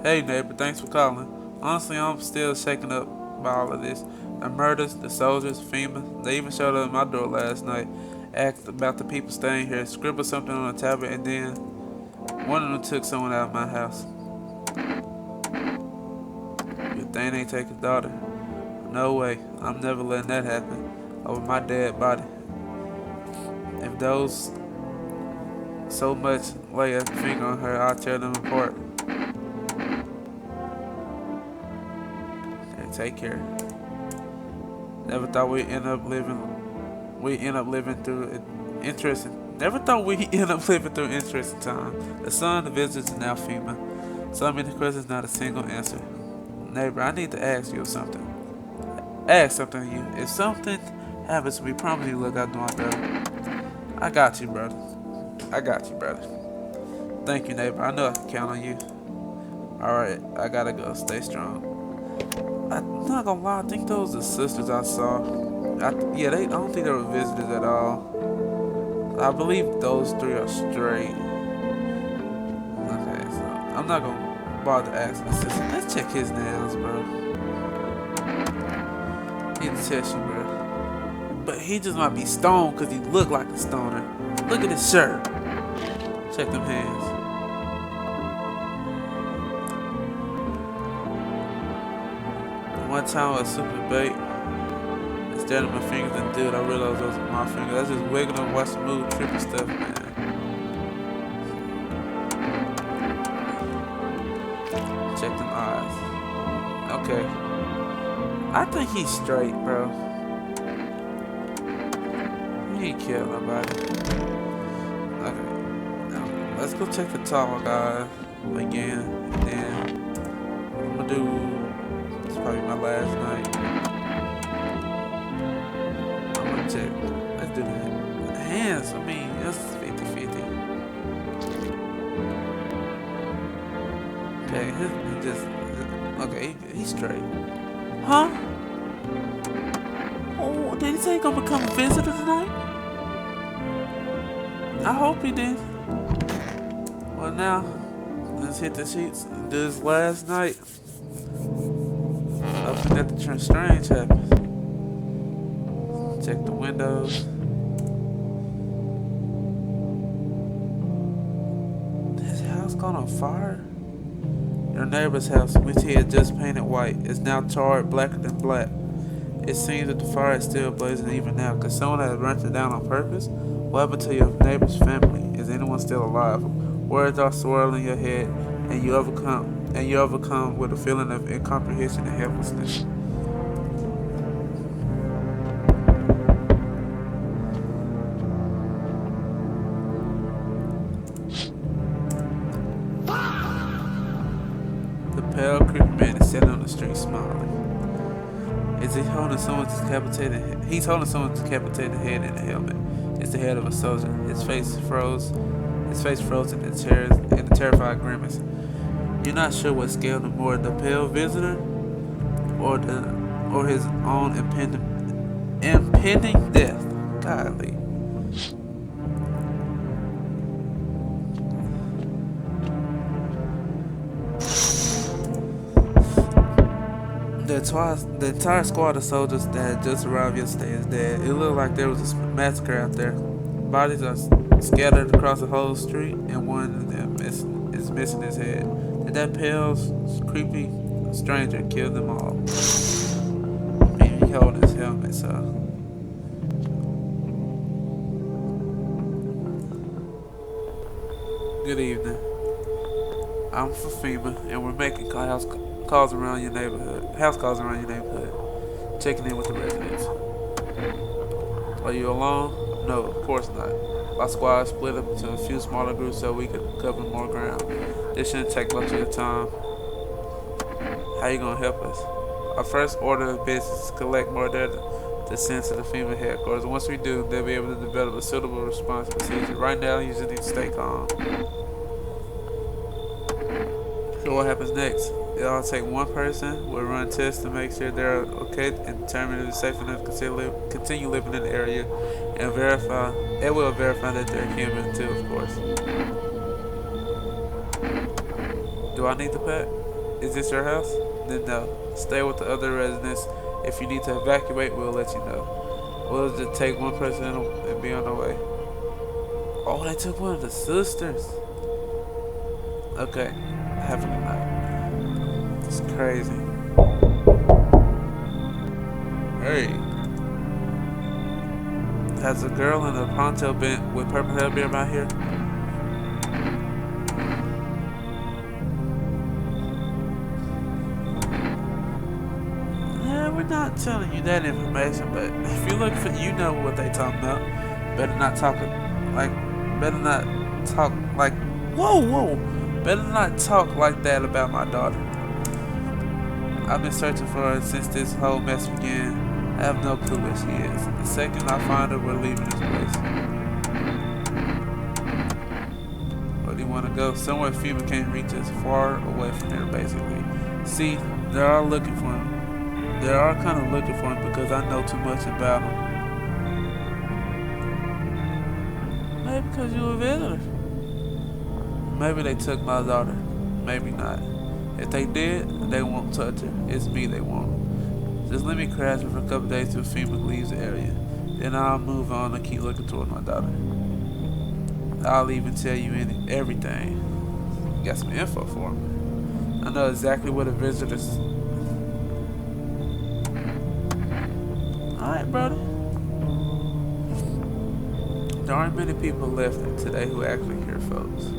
Hey neighbor, thanks for calling. Honestly, I'm still shaken up by all of this. The murders, the soldiers, FEMA. They even showed up at my door last night. Asked about the people staying here. Scribbled something on a tablet and then one of them took someone out of my house. Good thing ain't take his daughter. No way. I'm never letting that happen. Over my dead body. If those so much lay a finger on her, I'll tear them apart. Okay, take care. Never thought we'd end up living through interesting. Never thought we'd end up living through interesting time. The sun, the visitors, and now FEMA. So many questions, not a single answer. Neighbor, I need to ask you something. Ask something of you. If something Habits, we promise you look out my brother. I got you, brother. I got you, brother. Thank you, neighbor. I know I can count on you. Alright, I gotta go. Stay strong. I'm not gonna lie, I think those are the sisters I saw. I don't think they were visitors at all. I believe those three are straight. Okay, so I'm not gonna bother asking the sister. Let's check his nails, bro. He'll test you, bro. But he just might be stoned because he look like a stoner. Look at his shirt. Check them hands. One time I was super bait. Instead of my fingers and dude, I realized those were my fingers. I was just wiggling and watching the movie, trippy stuff, man. Check them eyes. Okay. I think he's straight, bro. He ain't kill nobody. Okay. Now, let's go check the tall guy again. And then I'm gonna do, it's probably my last night. I'm gonna check. Let's do the hands. I mean, it's 50-50. Okay, okay, he's straight. Huh? Oh, did he say he's gonna become a visitor tonight? I hope he did. Well, now, let's hit the sheets and do this last night. Up and nothing strange happens. Check the windows. This house caught on fire? Your neighbor's house, which he had just painted white, is now charred blacker than black. It seems that the fire is still blazing even now. Could someone have burnt it down on purpose? What happened to your neighbor's family? Is anyone still alive? Words are swirling in your head, and you overcome with a feeling of incomprehension and helplessness. The pale, creepy man is sitting on the street smiling. Is he holding someone's decapitated head? He's holding someone's decapitated head in a helmet. It's the head of a soldier. His face froze in a terrified grimace. You're not sure what scaled him more, the pale visitor or his own impending death. Godly. The entire squad of soldiers that had just arrived yesterday is dead. It looked like there was a massacre out there. Bodies are scattered across the whole street, and one of them is missing his head. Did that pale, creepy stranger kill them all? Maybe he holding his helmet, so. Good evening. I'm from FEMA, and we're making house calls around your neighborhood. Checking in with the residents. Are you alone? No, of course not. My squad is split up into a few smaller groups so we can cover more ground. This shouldn't take much of your time. How you gonna help us? Our first order of business is to collect more data to send to the FEMA headquarters. Once we do, they'll be able to develop a suitable response procedure. Right now, you just need to stay calm. So what happens next? It'll take one person. We'll run tests to make sure they're okay and determine if it's safe enough to continue living in the area, and verify. It will verify that they're human too, of course. Do I need to pack? Is this your house? Then no. Stay with the other residents. If you need to evacuate, we'll let you know. We'll just take one person and be on the way. Oh, they took one of the sisters. Okay. Have a good night. It's crazy. Hey. Has a girl in a poncho bent with purple hair been about here? Yeah, we're not telling you that information, but if you look for, you know what they talking about. Better not talk like, whoa. Better not talk like that about my daughter. I've been searching for her since this whole mess began. I have no clue where she is. The second I find her, we're leaving this place. Where do you want to go? Somewhere FEMA can't reach us, far away from here, basically. See, they are looking for him. They are kind of looking for him because I know too much about him. Maybe because you a visitor. Maybe they took my daughter. Maybe not. If they did, they won't touch her. It's me they want. Just let me crash her for a couple days till FEMA leaves the area. Then I'll move on and keep looking toward my daughter. I'll even tell you everything. You got some info for me. I know exactly where the visitors. Alright, brother. There aren't many people left today who actually hear folks.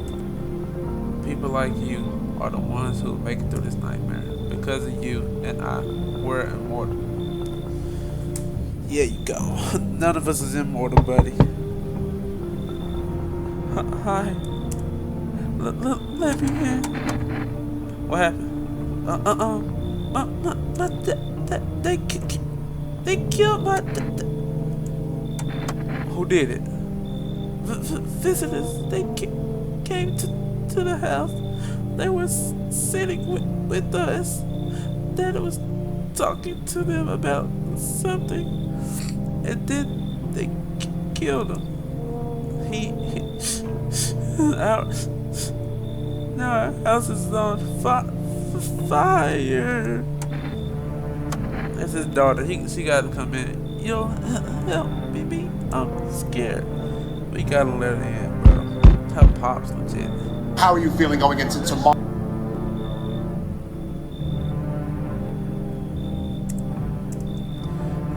People like you are the ones who make it through this nightmare. Because of you and I, we're immortal. Yeah, you go. None of us is immortal, buddy. Hi. Let me in. What happened? They killed my. Who did it? Visitors. They came to the house. They were sitting with us. Dad was talking to them about something, and then they killed him. Now our house is on fire. That's his daughter. She gotta come in. You'll help me. I'm scared. We gotta let her in, bro. Her pop's legit. How are you feeling going into tomorrow?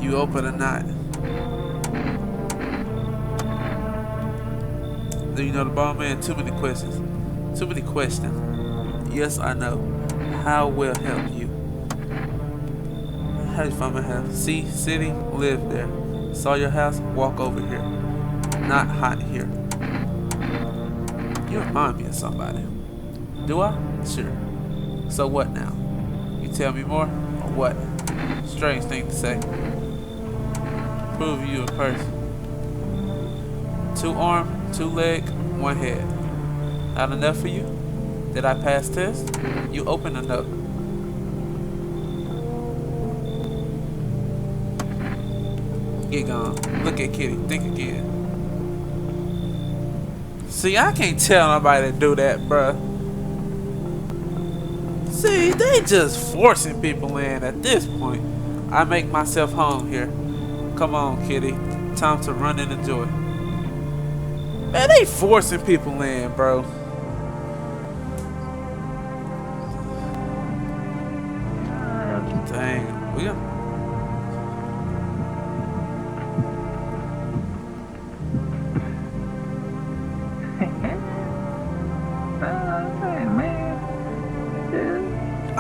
You open or not? Do you know the ball man? Too many questions. Too many questions. Yes, I know. How will help you? How you find my house? See, city, live there. Saw your house, walk over here. Not hot here. You remind me of somebody. Do I? Sure. So what now? You tell me more? Or what? Strange thing to say. Prove you a person. 2 arm, 2 leg, 1 head. Not enough for you? Did I pass test? You open or no? Get gone. Look at Kitty. Think again. See, I can't tell nobody to do that, bruh. See, they just forcing people in at this point. I make myself home here. Come on, Kitty. Time to run and enjoy. Man, they forcing people in, bro. Dang. We got...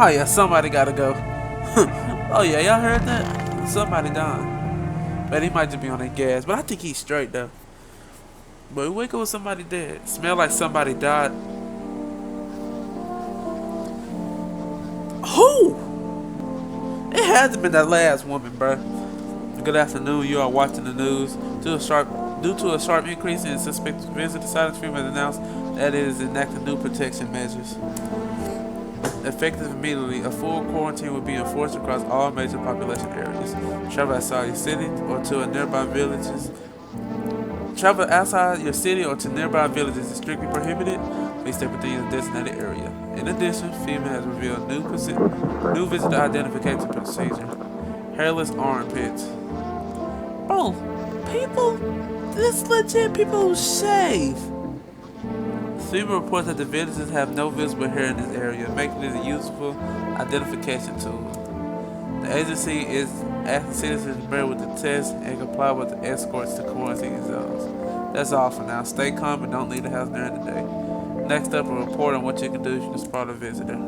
Oh yeah, somebody gotta go. Oh yeah, y'all heard that? Somebody died. But he might just be on that gas. But I think he's straight though. But we wake up with somebody dead. Smell like somebody died. Who? It had to have been that last woman, bruh. Good afternoon. You are watching the news. Due to a sharp increase in suspected visitor sightings, FEMA has announced that it is enacting new protection measures. Effective immediately, a full quarantine will be enforced across all major population areas. Travel outside your city or to nearby villages. Travel outside your city or to nearby villages is strictly prohibited. Please stay within your designated area. In addition, FEMA has revealed new visitor identification procedure. Hairless armpits. Oh, people, this legit people who shave. FEMA reports that the visitors have no visible hair in this area, making it a useful identification tool. The agency is asking citizens to bear with the test and comply with the escorts to quarantine zones. That's all for now. Stay calm and don't leave the house during the day. Next up, a report on what you can do if you spot a visitor.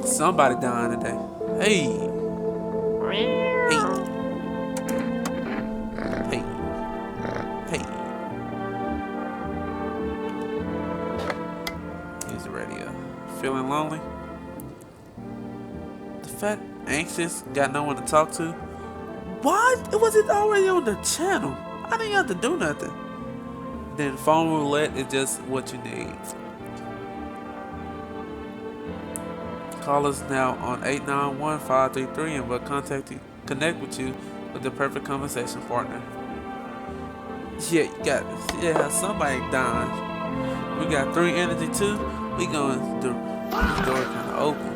Somebody dying today. Hey. Hey. Hey. Hey. Use the radio. Feeling lonely? anxious, got no one to talk to. What? It wasn't already on the channel. I didn't have to do nothing. Then phone roulette is just what you need. Call us now on 891-533 and we'll connect with you with the perfect conversation partner. Yeah, you got this. Yeah, somebody dying. We got 3 energy too. We going through the door kind of open.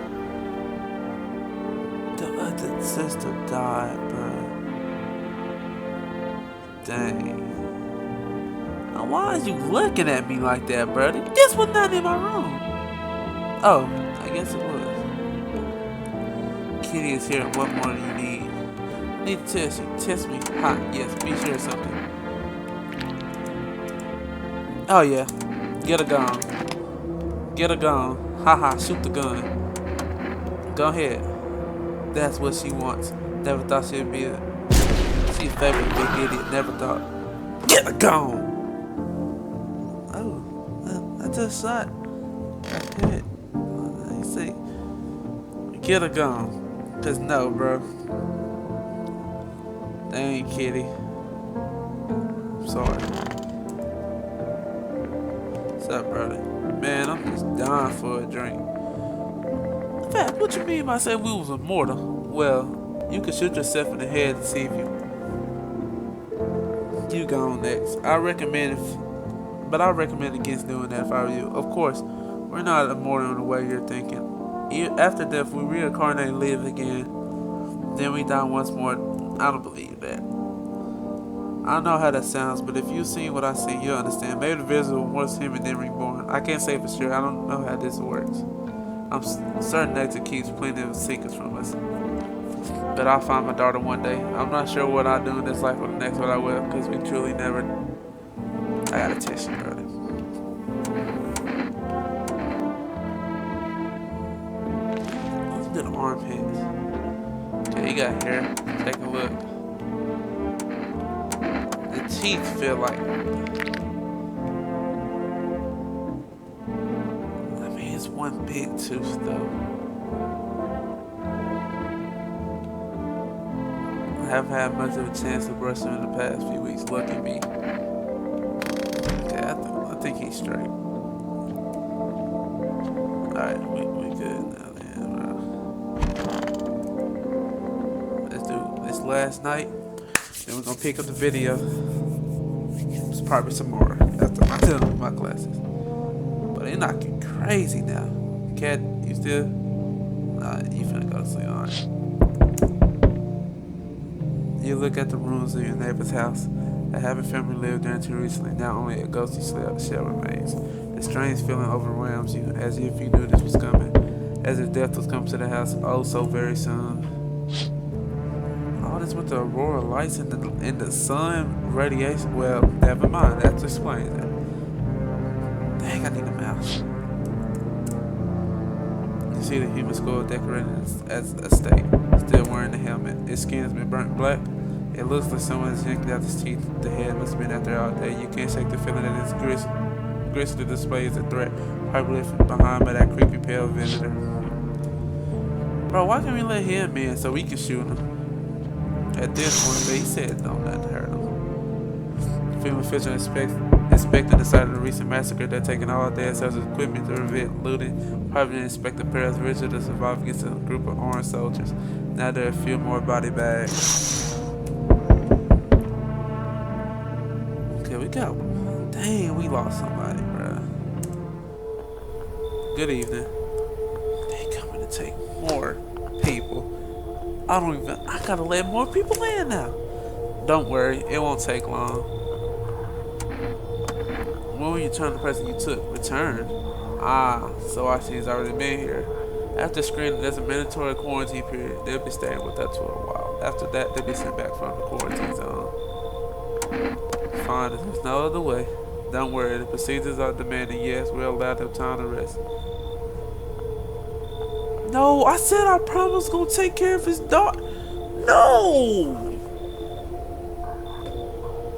The other sister died, bro. Dang. Now why are you looking at me like that, brother? This was not in my room. Oh, I guess it was. Kitty is here. What more do you need? I need to test you. Test me. Hot. Yes. Be sure of something. Oh yeah. Get a gun. Get a gun. Haha. Shoot the gun. Go ahead. That's what she wants. Never thought she'd be a. She's favorite big idiot. Never thought. Get a gun. Oh. I just shot. Okay. Let me see. Get a gun. Cause no, bro. Dang, Kitty. I'm sorry. What's up, brother? Man, I'm just dying for a drink. In fact, what you mean by saying we was immortal? Well, you can shoot yourself in the head to see if you go on next. I recommend against doing that if I were you. Of course, we're not immortal in the way you're thinking. After death, we reincarnate and live again. Then we die once more. I don't believe that. I don't know how that sounds, but if you've seen what I see, you'll understand. Maybe the visual was human then reborn. I can't say for sure. I don't know how this works. I'm certain nature keeps plenty of secrets from us. But I'll find my daughter one day. I'm not sure what I'll do in this life or the next, but I will, because we truly never. I gotta test you, brother. The armpits. Okay, you got hair. Take a look. The teeth feel like. I mean, it's one big tooth though. I haven't had much of a chance to brush him in the past few weeks. Lucky me. Okay, I think he's straight. Alright, we good now. Last night, then we're gonna pick up the video. It's probably some more after I'm done with my classes. But they're knocking crazy now. Cat, you still? Nah, you finna go to sleep, alright. You look at the rooms of your neighbor's house. A happy family lived there until recently. Now only a ghostly shell remains. The strange feeling overwhelms you, as if you knew this was coming. As if death was coming to the house, oh so very soon. With the aurora lights and the sun radiation. Well, never mind. That explains it. Dang, I need a mouse. You see the human skull decorated as a stake, still wearing the helmet. Its skin has been burnt black. It looks like someone has yanked out his teeth. The head must have been out there all day. You can't shake the feeling that its grisly display is a threat. Probably left behind by that creepy pale visitor. Bro, why can't we let him in so we can shoot him? At this point, he said don't let it hurt him. Film official inspecting the site of the recent massacre. They're taking all their assets equipment to prevent looting. Private Inspector Perez Richard to survive against a group of armed soldiers. Now there are a few more body bags. Okay, we got. Dang, we lost somebody, bruh. Good evening. They coming to take more people. I gotta let more people in now. Don't worry, it won't take long. When were you turn the person you took? Return? Ah, so I see he's already been here. After screening, there's a mandatory quarantine period. They'll be staying with us for a while. After that, they'll be sent back from the quarantine zone. Fine, there's no other way. Don't worry, the procedures are demanding. Yes, we'll allow them time to rest. No, I said I promised gonna take care of his daughter. No!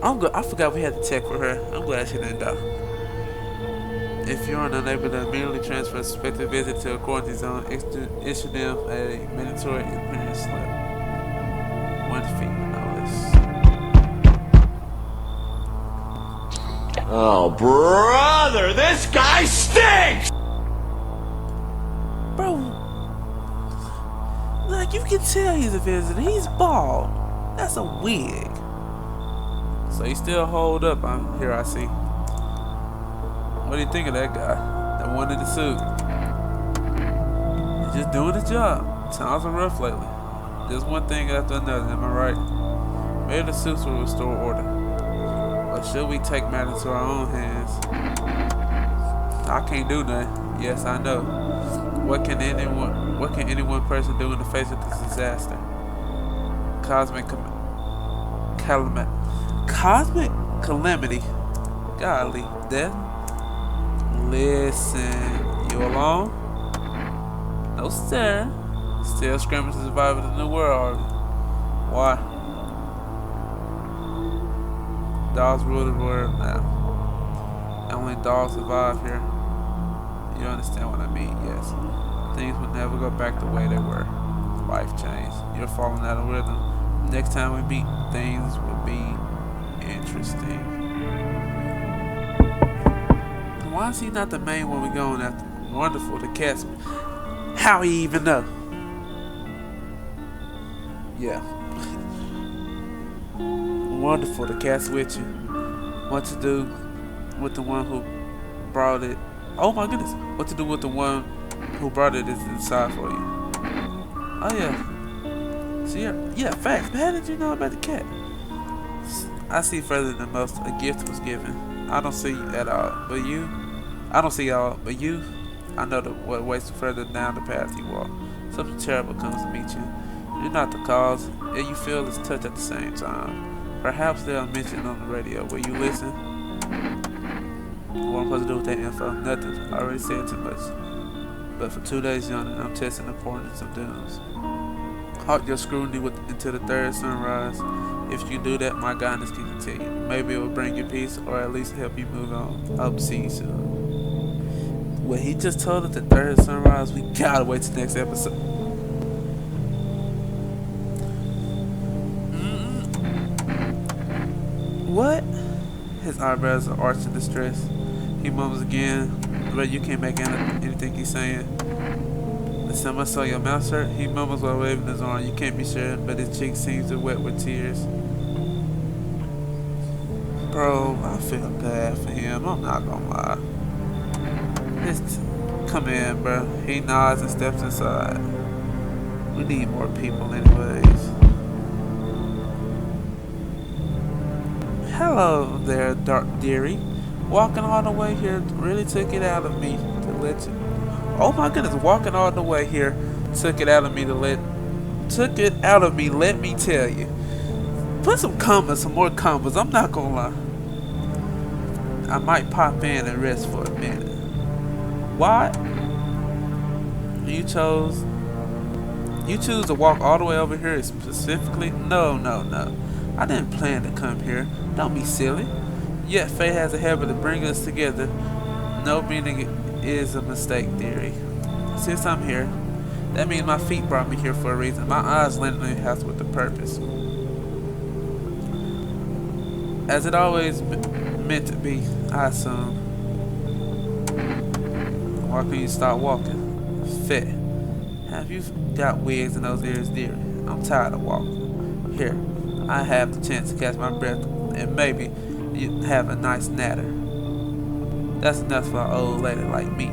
I forgot we had to check for her. I'm glad she didn't die. If you are unable to immediately transfer a suspected visit to a quarantine zone, issue them a mandatory appearance slip. 1 fee notice. Oh, brother, this guy stinks! Bro, like you can tell he's a visitor. He's bald. That's a wig. So he still hold up on here, I see. What do you think of that guy? That one in the suit. He's just doing his job. Times are rough lately. Just one thing after another, am I right? Maybe the suits will restore order. Or should we take matters to our own hands? I can't do nothing. Yes, I know. What can any one person do in the face of this disaster? Cosmic calamity. Golly, death. Listen, you alone? No, sir. Still scrambling to survive in the new world, are you? Why? Dogs rule the world now. Only dogs survive here. You understand what I mean? Yes. Things will never go back the way they were. Life changed. You're falling out of rhythm. Next time we meet, things will be interesting. Why is he not the main one we're going after? Wonderful, the cat's. How he even know? Yeah. Wonderful, the cat's with you. What to do with the one who brought it? Oh my goodness. What to do with the one who brought it is inside for you. Oh yeah. See, yeah, facts. But how did you know about the cat? I see further than most. A gift was given. I don't see at all, but you. I don't see all, but you. I know what waits further down the path you walk. Something terrible comes to meet you. You're not the cause, and you feel its touch at the same time. Perhaps they'll mention it on the radio. Will you listen? What am I supposed to do with that info? Nothing. I already said too much. But for 2 days yonder, I'm testing the importance of dooms. Halt your scrutiny until the third sunrise. If you do that, my guidance can continue. Maybe it will bring you peace, or at least help you move on. I hope to see you soon. Well, he just told us the third sunrise. We gotta wait till next episode. What? His eyebrows are arched in distress. He mumbles again, but you can't make anything he's saying. The summer saw your mouth hurt. He mumbles while waving his arm. You can't be sure, but his cheek seems to wet with tears. Bro, I feel bad for him. I'm not gonna lie. Come in, bro. He nods and steps inside. We need more people anyways. Hello there, Dark Deary. Walking all the way here really took it out of me to let you. Oh my goodness, walking all the way here took it out of me, let me tell you. Put some more commas, I'm not gonna lie. I might pop in and rest for a minute. Why? You choose to walk all the way over here specifically? No. I didn't plan to come here. Don't be silly. Yet fate has a habit of bringing us together. No meaning is a mistake theory. Since I'm here, that means my feet brought me here for a reason. My eyes landed in the house with a purpose. As it always meant to be, I assume. Why can't you stop walking? Fit. Have you got wigs in those ears, dear? I'm tired of walking. Here, I have the chance to catch my breath, and maybe you have a nice natter. That's enough for an old lady like me.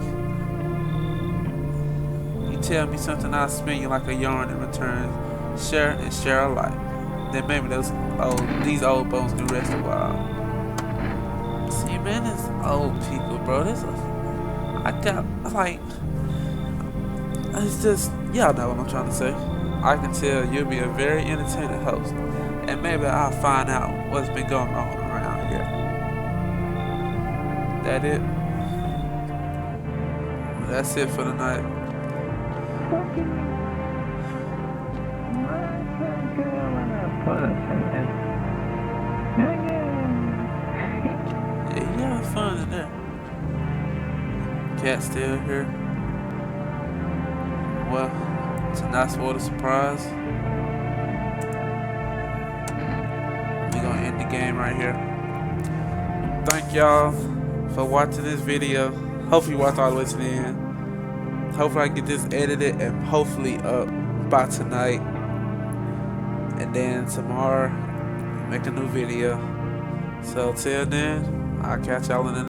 You tell me something, I'll spin you like a yarn in return. Share alike. Then maybe these old bones can rest a while. See, man, it's old people, bro. It's just, y'all know what I'm trying to say. I can tell you'll be a very entertaining host, and maybe I'll find out what's been going on around here. That it? That's it for the night. Yeah, you having fun in there. cat still here. Well, tonight's what a surprise. We're gonna end the game right here. Thank y'all for watching this video. Hopefully you watched all the way to the end. Hopefully I get this edited and hopefully up by tonight. And then tomorrow, make a new video. So till then, I'll catch y'all in the